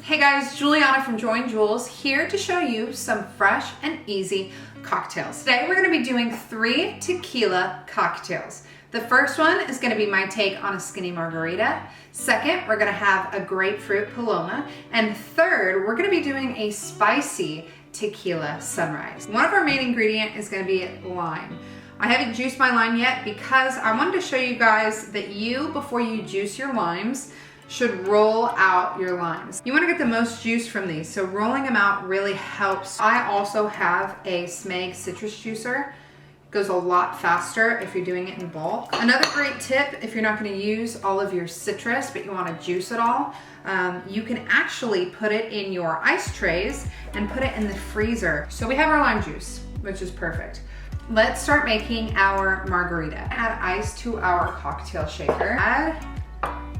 Hey guys, Juliana from Join Jules here to show you some fresh and easy cocktails. Today we're going to be doing 3 tequila cocktails. The first one is going to be my take on a skinny margarita. Second, we're going to have a grapefruit paloma. And third, we're going to be doing a spicy tequila sunrise. One of our main ingredient is going to be lime. I haven't juiced my lime yet because I wanted to show you guys that before you juice your limes, should roll out your limes. You want to get the most juice from these, so rolling them out really helps. I also have a Smeg citrus juicer. It goes a lot faster if you're doing it in bulk. Another great tip, if you're not going to use all of your citrus but you want to juice it all, you can actually put it in your ice trays and put it in the freezer. So we have our lime juice, which is perfect. Let's start making our margarita. Add ice to our cocktail shaker. Add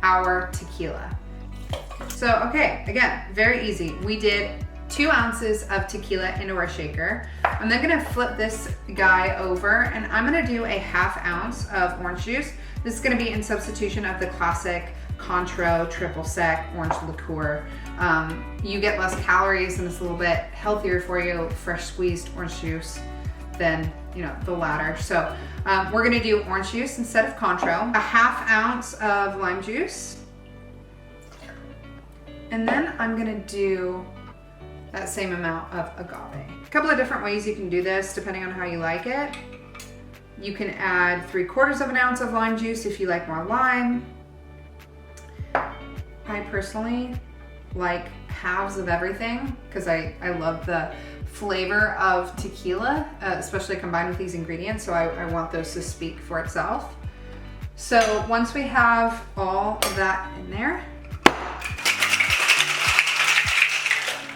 our tequila. So, okay, again, very easy. We did 2 ounces of tequila into our shaker. I'm then gonna flip this guy over and I'm gonna do a 1/2 ounce of orange juice. This is gonna be in substitution of the classic Cointreau triple sec orange liqueur. You get less calories and it's a little bit healthier for you, fresh squeezed orange juice, than the latter. So we're gonna do orange juice instead of Cointreau, a 1/2 ounce of lime juice, and then I'm gonna do that same amount of agave. A couple of different ways you can do this depending on how you like it. You can add 3/4 of an ounce of lime juice if you like more lime. I personally like halves of everything because I love the flavor of tequila, especially combined with these ingredients, so I want those to speak for itself. So once we have all of that in there,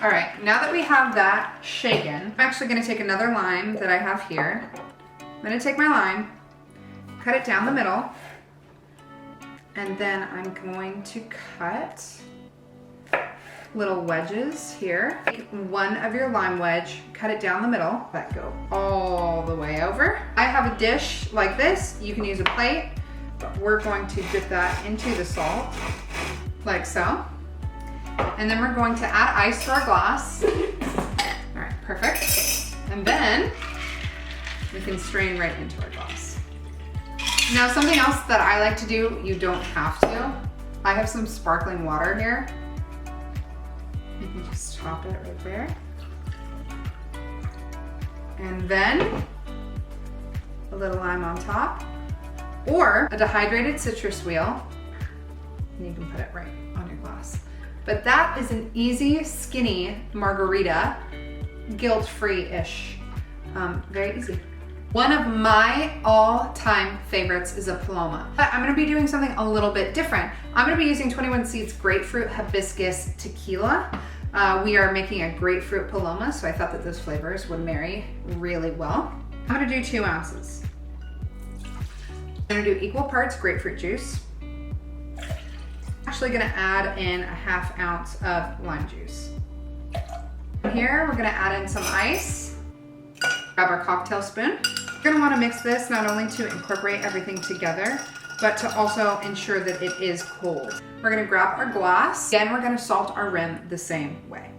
all right, now that we have that shaken, I'm actually gonna take another lime that I have here. I'm gonna take my lime, cut it down the middle, and then I'm going to cut little wedges here. Take one of your lime wedge, cut it down the middle, let it go all the way over. I have a dish like this. You can use a plate, but we're going to dip that into the salt, like so. And then we're going to add ice to our glass. All right, perfect. And then we can strain right into our glass. Now, something else that I like to do, you don't have to. I have some sparkling water here. You can just top it right there. And then a little lime on top, or a dehydrated citrus wheel, and you can put it right on your glass. But that is an easy, skinny margarita, guilt-free-ish. Very easy. One of my all-time favorites is a Paloma. But I'm gonna be doing something a little bit different. I'm gonna be using 21 Seeds Grapefruit Hibiscus Tequila. We are making a Grapefruit Paloma, so I thought that those flavors would marry really well. I'm gonna do 2 ounces. I'm gonna do equal parts grapefruit juice. Actually gonna add in a 1/2 ounce of lime juice. Here, we're gonna add in some ice. Grab our cocktail spoon. You're gonna wanna mix this not only to incorporate everything together, but to also ensure that it is cold. We're gonna grab our glass. Again, we're gonna salt our rim the same way.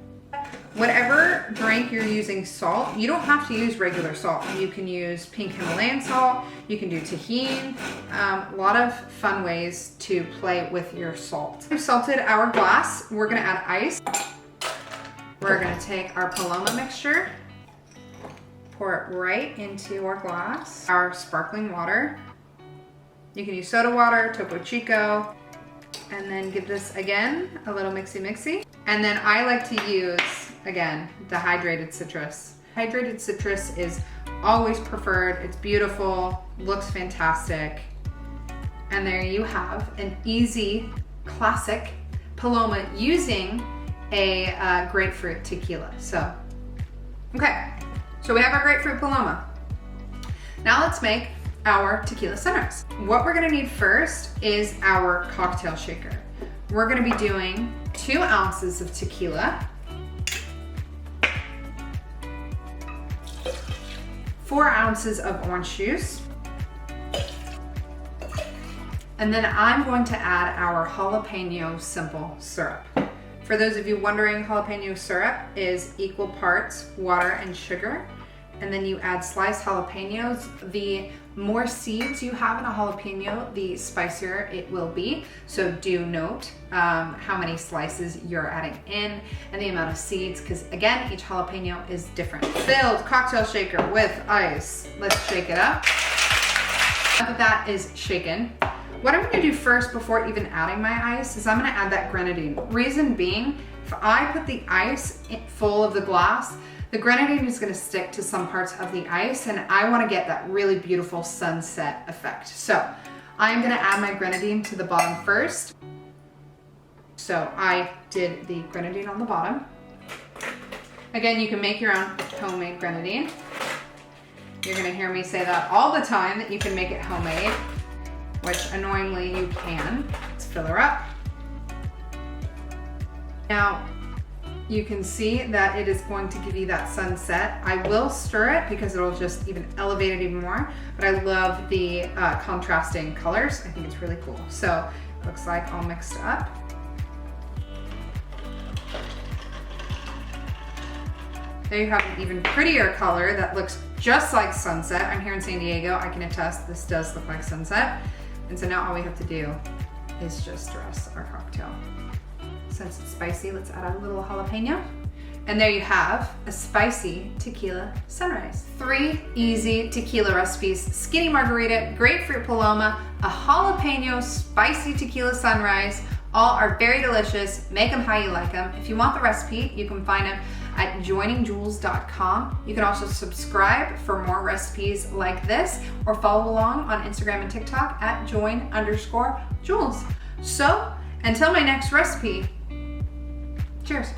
Whatever drink you're using salt, you don't have to use regular salt. You can use pink Himalayan salt, you can do tahini, a lot of fun ways to play with your salt. We've salted our glass. We're gonna add ice. We're gonna take our Paloma mixture, pour it right into our glass. Our sparkling water. You can use soda water, Topo Chico, and then give this, again, a little mixy-mixy. And then I like to use, again, dehydrated citrus. Hydrated citrus is always preferred. It's beautiful, looks fantastic. And there you have an easy, classic Paloma using a grapefruit tequila. So, okay, so we have our grapefruit Paloma. Now let's make our tequila sunrise. What we're gonna need first is our cocktail shaker. We're gonna be doing 2 ounces of tequila, 4 ounces of orange juice, and then I'm going to add our jalapeno simple syrup. For those of you wondering, jalapeno syrup is equal parts water and sugar. And then you add sliced jalapenos. The more seeds you have in a jalapeno, the spicier it will be. So do note how many slices you're adding in and the amount of seeds, because again, each jalapeno is different. Filled cocktail shaker with ice. Let's shake it up. Now that is shaken, what I'm gonna do first before even adding my ice is I'm gonna add that grenadine. Reason being, if I put the ice full of the glass, the grenadine is gonna stick to some parts of the ice, and I wanna get that really beautiful sunset effect. So I'm gonna add my grenadine to the bottom first. So I did the grenadine on the bottom. Again, you can make your own homemade grenadine. You're gonna hear me say that all the time, that you can make it homemade, which annoyingly you can. Let's fill her up. Now, you can see that it is going to give you that sunset. I will stir it because it'll just even elevate it even more, but I love the contrasting colors. I think it's really cool. So it looks like all mixed up. There you have an even prettier color that looks just like sunset. I'm here in San Diego. I can attest this does look like sunset. And so now all we have to do is just dress our cocktail. Since it's spicy, let's add a little jalapeno. And there you have a spicy tequila sunrise. 3 easy tequila recipes: skinny margarita, grapefruit paloma, a jalapeno spicy tequila sunrise. All are very delicious. Make them how you like them. If you want the recipe, you can find them at joiningjules.com. You can also subscribe for more recipes like this, or follow along on Instagram and TikTok at join_Jules. So until my next recipe, cheers.